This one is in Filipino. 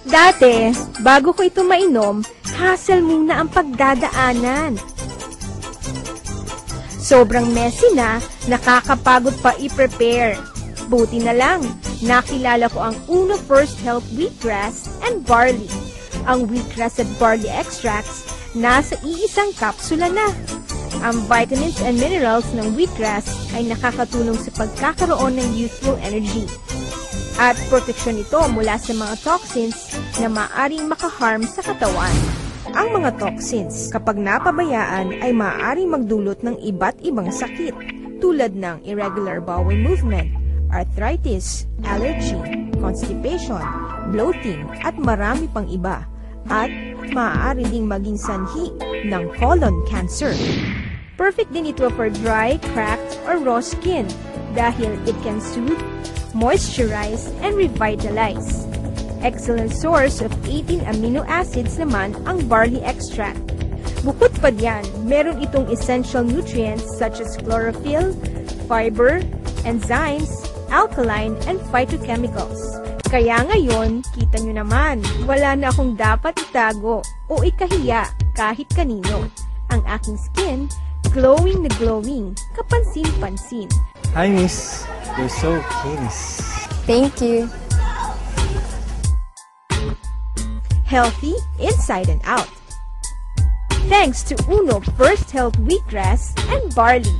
Dati, bago ko ito mainom, hassle muna ang pagdadaanan. Sobrang messy na, nakakapagod pa i-prepare. Buti na lang, nakilala ko ang Uno First Health Wheatgrass and Barley. Ang wheatgrass at barley extracts, nasa iisang kapsula na. Ang vitamins and minerals ng wheatgrass ay nakakatulong sa pagkakaroon ng youthful energy. At proteksyon ito mula sa mga toxins na maaaring makaharm sa katawan. Ang mga toxins, kapag napabayaan, ay maaaring magdulot ng iba't ibang sakit tulad ng irregular bowel movement, arthritis, allergy, constipation, bloating, at marami pang iba. At maaari ding maging sanhi ng colon cancer. Perfect din ito for dry, cracked, or raw skin dahil it can soothe, moisturize, and revitalize. Excellent source of 18 amino acids naman ang barley extract. Bukod pa diyan, meron itong essential nutrients such as chlorophyll, fiber, enzymes, alkaline, and phytochemicals. Kaya ngayon, kita nyo naman, wala na akong dapat itago o ikahiya kahit kanino. Ang aking skin, glowing na glowing, kapansin-pansin. Hi, Miss. You're so kinis. Thank you. Healthy inside and out. Thanks to Uno First Health Wheatgrass and Barley.